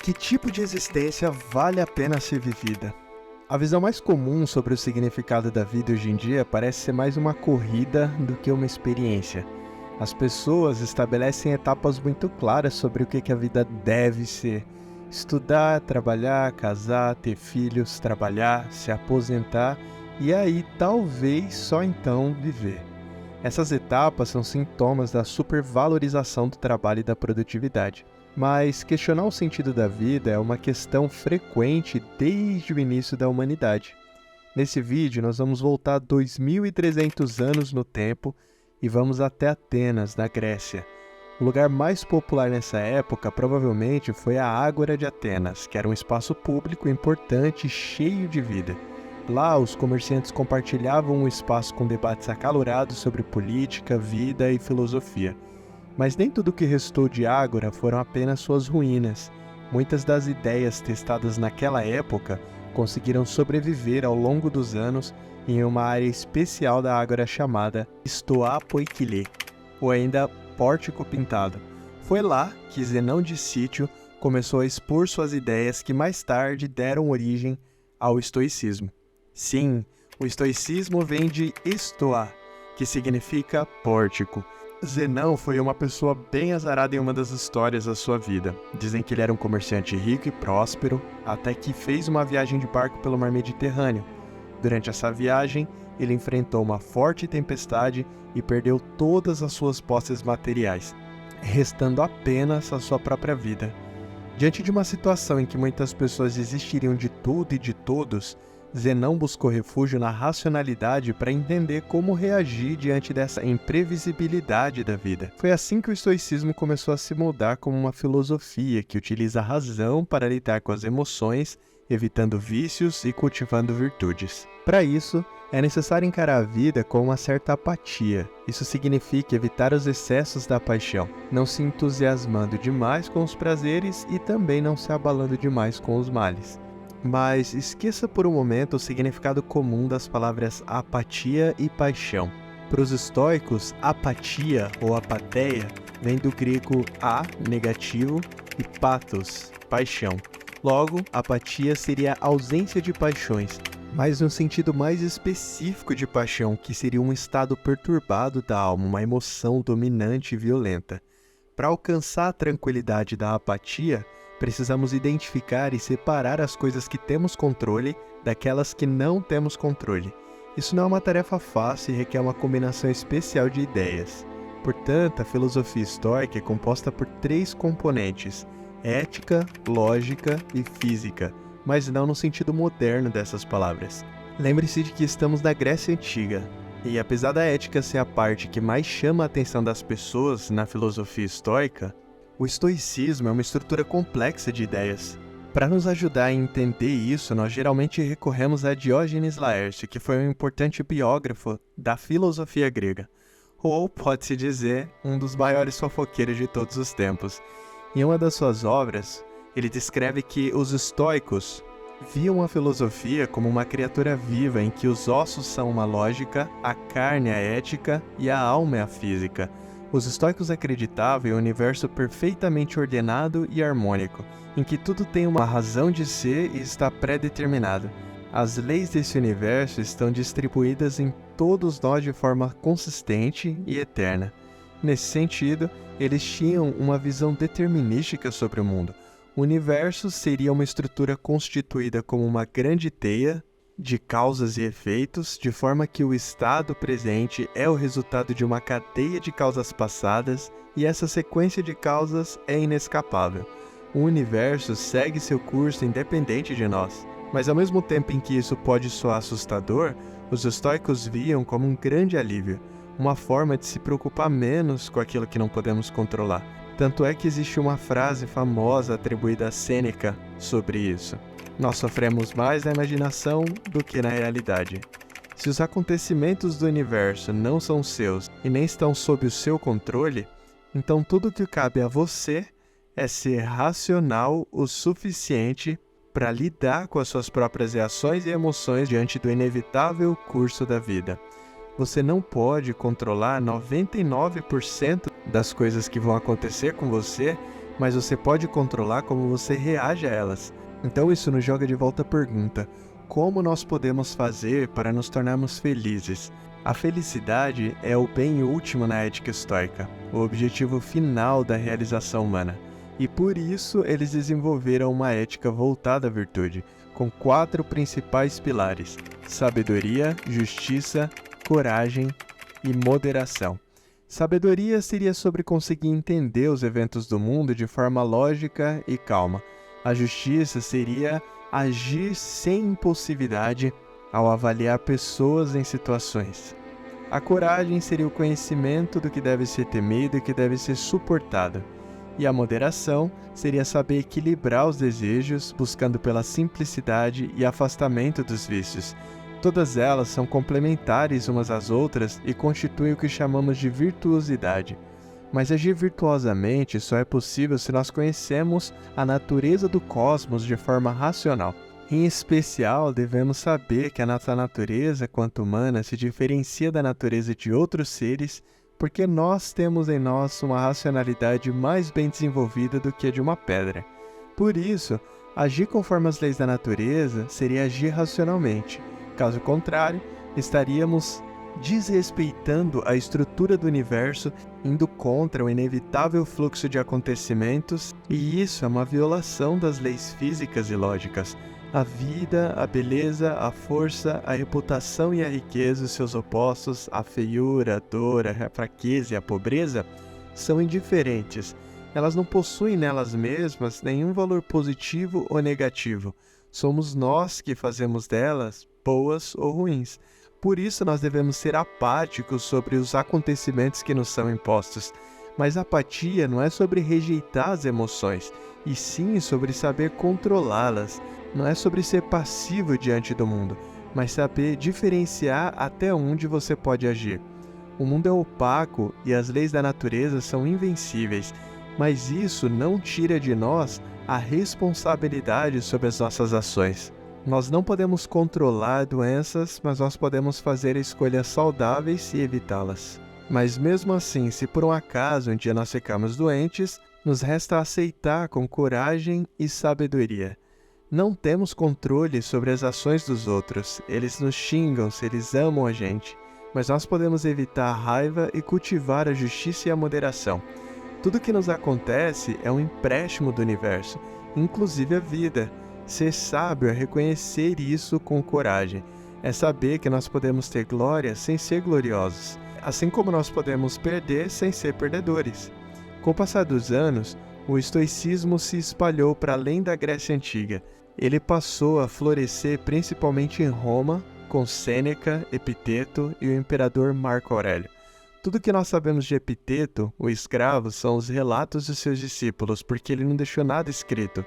Que tipo de existência vale a pena ser vivida? A visão mais comum sobre o significado da vida hoje em dia parece ser mais uma corrida do que uma experiência. As pessoas estabelecem etapas muito claras sobre o que a vida deve ser. Estudar, trabalhar, casar, ter filhos, trabalhar, se aposentar e aí talvez só então viver. Essas etapas são sintomas da supervalorização do trabalho e da produtividade. Mas questionar o sentido da vida é uma questão frequente desde o início da humanidade. Nesse vídeo, nós vamos voltar 2.300 anos no tempo e vamos até Atenas, na Grécia. O lugar mais popular nessa época provavelmente foi a Ágora de Atenas, que era um espaço público importante e cheio de vida. Lá, os comerciantes compartilhavam um espaço com debates acalorados sobre política, vida e filosofia. Mas nem tudo o que restou de Ágora foram apenas suas ruínas. Muitas das ideias testadas naquela época conseguiram sobreviver ao longo dos anos em uma área especial da Ágora chamada Stoa Poikile, ou ainda Pórtico Pintado. Foi lá que Zenão de Cítio começou a expor suas ideias que mais tarde deram origem ao estoicismo. Sim, o estoicismo vem de Stoa, que significa pórtico. Zenão foi uma pessoa bem azarada em uma das histórias da sua vida. Dizem que ele era um comerciante rico e próspero, até que fez uma viagem de barco pelo mar Mediterrâneo. Durante essa viagem, ele enfrentou uma forte tempestade e perdeu todas as suas posses materiais, restando apenas a sua própria vida. Diante de uma situação em que muitas pessoas desistiriam de tudo e de todos, Zenão buscou refúgio na racionalidade para entender como reagir diante dessa imprevisibilidade da vida. Foi assim que o estoicismo começou a se moldar como uma filosofia que utiliza a razão para lidar com as emoções, evitando vícios e cultivando virtudes. Para isso, é necessário encarar a vida com uma certa apatia. Isso significa evitar os excessos da paixão, não se entusiasmando demais com os prazeres e também não se abalando demais com os males. Mas esqueça por um momento o significado comum das palavras apatia e paixão. Para os estoicos, apatia ou apatheia vem do grego a, negativo, e pathos, paixão. Logo, apatia seria a ausência de paixões, mas no sentido mais específico de paixão, que seria um estado perturbado da alma, uma emoção dominante e violenta. Para alcançar a tranquilidade da apatia, precisamos identificar e separar as coisas que temos controle daquelas que não temos controle. Isso não é uma tarefa fácil e requer uma combinação especial de ideias. Portanto, a filosofia estoica é composta por 3 componentes: ética, lógica e física, mas não no sentido moderno dessas palavras. Lembre-se de que estamos na Grécia Antiga, e apesar da ética ser a parte que mais chama a atenção das pessoas na filosofia estoica, o estoicismo é uma estrutura complexa de ideias. Para nos ajudar a entender isso, nós geralmente recorremos a Diógenes Laércio, que foi um importante biógrafo da filosofia grega, ou, pode-se dizer, um dos maiores fofoqueiros de todos os tempos. Em uma das suas obras, ele descreve que os estoicos viam a filosofia como uma criatura viva em que os ossos são uma lógica, a carne a ética e a alma é a física. Os estoicos acreditavam em um universo perfeitamente ordenado e harmônico, em que tudo tem uma razão de ser e está pré-determinado. As leis desse universo estão distribuídas em todos nós de forma consistente e eterna. Nesse sentido, eles tinham uma visão determinística sobre o mundo. O universo seria uma estrutura constituída como uma grande teia de causas e efeitos, de forma que o estado presente é o resultado de uma cadeia de causas passadas e essa sequência de causas é inescapável. O universo segue seu curso independente de nós, mas ao mesmo tempo em que isso pode soar assustador, os estoicos viam como um grande alívio, uma forma de se preocupar menos com aquilo que não podemos controlar. Tanto é que existe uma frase famosa atribuída a Sêneca sobre isso: nós sofremos mais na imaginação do que na realidade. Se os acontecimentos do universo não são seus e nem estão sob o seu controle, então tudo o que cabe a você é ser racional o suficiente para lidar com as suas próprias reações e emoções diante do inevitável curso da vida. Você não pode controlar 99% das coisas que vão acontecer com você, mas você pode controlar como você reage a elas. Então isso nos joga de volta a pergunta: como nós podemos fazer para nos tornarmos felizes? A felicidade é o bem último na ética estoica, o objetivo final da realização humana. E por isso eles desenvolveram uma ética voltada à virtude, com 4 principais pilares: sabedoria, justiça, coragem e moderação. Sabedoria seria sobre conseguir entender os eventos do mundo de forma lógica e calma. A justiça seria agir sem impulsividade ao avaliar pessoas em situações. A coragem seria o conhecimento do que deve ser temido e que deve ser suportado. E a moderação seria saber equilibrar os desejos, buscando pela simplicidade e afastamento dos vícios. Todas elas são complementares umas às outras e constituem o que chamamos de virtuosidade. Mas agir virtuosamente só é possível se nós conhecemos a natureza do cosmos de forma racional. Em especial, devemos saber que a nossa natureza, quanto humana, se diferencia da natureza de outros seres, porque nós temos em nós uma racionalidade mais bem desenvolvida do que a de uma pedra. Por isso, agir conforme as leis da natureza seria agir racionalmente. Caso contrário, estaríamos desrespeitando a estrutura do universo, indo contra o inevitável fluxo de acontecimentos, e isso é uma violação das leis físicas e lógicas. A vida, a beleza, a força, a reputação e a riqueza, seus opostos, a feiura, a dor, a fraqueza e a pobreza, são indiferentes. Elas não possuem nelas mesmas nenhum valor positivo ou negativo. Somos nós que fazemos delas boas ou ruins. Por isso nós devemos ser apáticos sobre os acontecimentos que nos são impostos. Mas a apatia não é sobre rejeitar as emoções, e sim sobre saber controlá-las. Não é sobre ser passivo diante do mundo, mas saber diferenciar até onde você pode agir. O mundo é opaco e as leis da natureza são invencíveis, mas isso não tira de nós a responsabilidade sobre as nossas ações. Nós não podemos controlar doenças, mas nós podemos fazer escolhas saudáveis e evitá-las. Mas mesmo assim, se por um acaso um dia nós ficarmos doentes, nos resta aceitar com coragem e sabedoria. Não temos controle sobre as ações dos outros, eles nos xingam se eles amam a gente, mas nós podemos evitar a raiva e cultivar a justiça e a moderação. Tudo que nos acontece é um empréstimo do universo, inclusive a vida. Ser sábio é reconhecer isso com coragem, é saber que nós podemos ter glória sem ser gloriosos, assim como nós podemos perder sem ser perdedores. Com o passar dos anos, o estoicismo se espalhou para além da Grécia Antiga. Ele passou a florescer principalmente em Roma, com Sêneca, Epiteto e o imperador Marco Aurélio. Tudo que nós sabemos de Epiteto, o escravo, são os relatos de seus discípulos, porque ele não deixou nada escrito.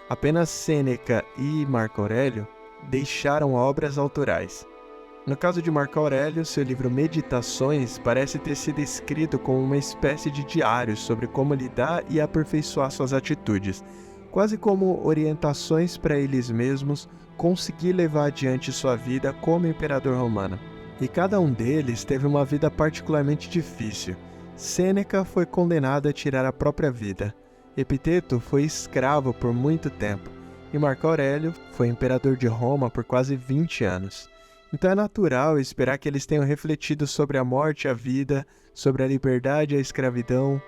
Apenas Sêneca e Marco Aurélio deixaram obras autorais. No caso de Marco Aurélio, seu livro Meditações parece ter sido escrito como uma espécie de diário sobre como lidar e aperfeiçoar suas atitudes, quase como orientações para eles mesmos conseguir levar adiante sua vida como imperador romano. E cada um deles teve uma vida particularmente difícil. Sêneca foi condenado a tirar a própria vida. Epiteto foi escravo por muito tempo. E Marco Aurélio foi imperador de Roma por quase 20 anos. Então é natural esperar que eles tenham refletido sobre a morte e a vida, sobre a liberdade e a escravidão,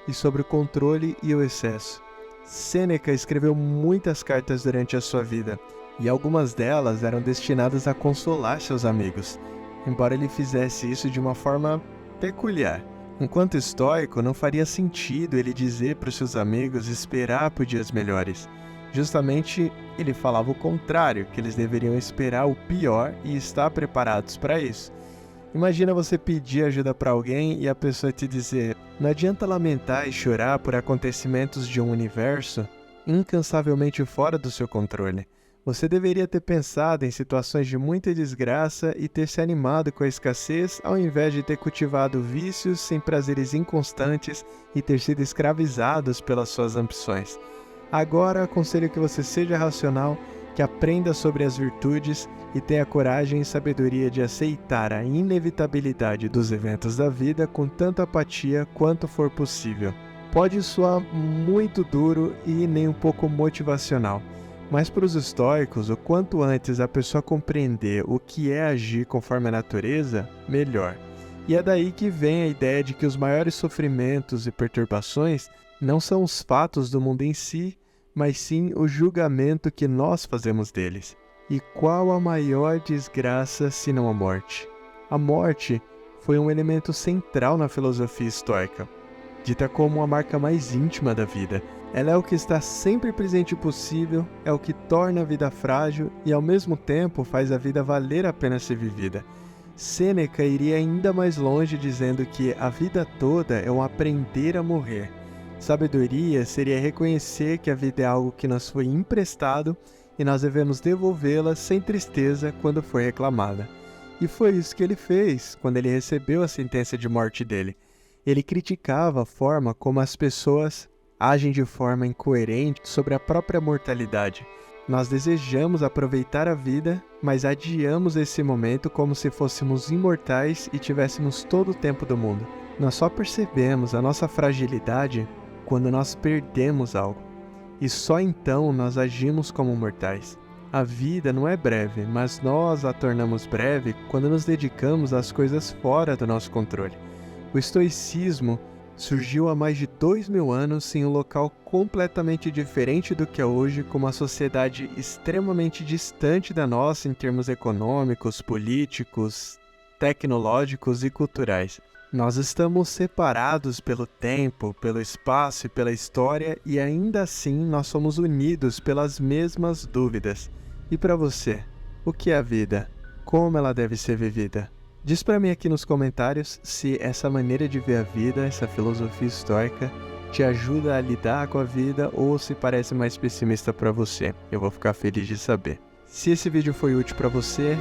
e sobre o controle e o excesso. Sêneca escreveu muitas cartas durante a sua vida, e algumas delas eram destinadas a consolar seus amigos, embora ele fizesse isso de uma forma peculiar. Enquanto estoico, não faria sentido ele dizer para os seus amigos esperar por dias melhores. Justamente, ele falava o contrário, que eles deveriam esperar o pior e estar preparados para isso. Imagina você pedir ajuda para alguém e a pessoa te dizer: não adianta lamentar e chorar por acontecimentos de um universo incansavelmente fora do seu controle. Você deveria ter pensado em situações de muita desgraça e ter se animado com a escassez ao invés de ter cultivado vícios sem prazeres inconstantes e ter sido escravizados pelas suas ambições. Agora aconselho que você seja racional, que aprenda sobre as virtudes e tenha coragem e sabedoria de aceitar a inevitabilidade dos eventos da vida com tanta apatia quanto for possível. Pode soar muito duro e nem um pouco motivacional, mas para os estoicos, o quanto antes a pessoa compreender o que é agir conforme a natureza, melhor. E é daí que vem a ideia de que os maiores sofrimentos e perturbações não são os fatos do mundo em si, mas sim o julgamento que nós fazemos deles. E qual a maior desgraça senão a morte? A morte foi um elemento central na filosofia estoica, dita como a marca mais íntima da vida. Ela é o que está sempre presente possível, é o que torna a vida frágil e ao mesmo tempo faz a vida valer a pena ser vivida. Sêneca iria ainda mais longe dizendo que a vida toda é um aprender a morrer. Sabedoria seria reconhecer que a vida é algo que nos foi emprestado e nós devemos devolvê-la sem tristeza quando for reclamada. E foi isso que ele fez quando ele recebeu a sentença de morte dele. Ele criticava a forma como as pessoas agem de forma incoerente sobre a própria mortalidade. Nós desejamos aproveitar a vida, mas adiamos esse momento como se fôssemos imortais e tivéssemos todo o tempo do mundo. Nós só percebemos a nossa fragilidade quando nós perdemos algo. E só então nós agimos como mortais. A vida não é breve, mas nós a tornamos breve quando nos dedicamos às coisas fora do nosso controle. O estoicismo surgiu há mais de 2000 anos em um local completamente diferente do que é hoje, com uma sociedade extremamente distante da nossa em termos econômicos, políticos, tecnológicos e culturais. Nós estamos separados pelo tempo, pelo espaço e pela história e ainda assim nós somos unidos pelas mesmas dúvidas. E para você, o que é a vida? Como ela deve ser vivida? Diz para mim aqui nos comentários se essa maneira de ver a vida, essa filosofia estoica, te ajuda a lidar com a vida ou se parece mais pessimista para você. Eu vou ficar feliz de saber. Se esse vídeo foi útil para você,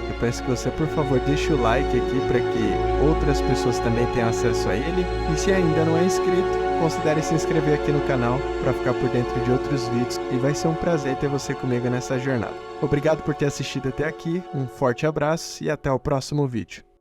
eu peço que você, por favor, deixe o like aqui para que outras pessoas também tenham acesso a ele. E se ainda não é inscrito, considere se inscrever aqui no canal para ficar por dentro de outros vídeos. E vai ser um prazer ter você comigo nessa jornada. Obrigado por ter assistido até aqui, um forte abraço e até o próximo vídeo.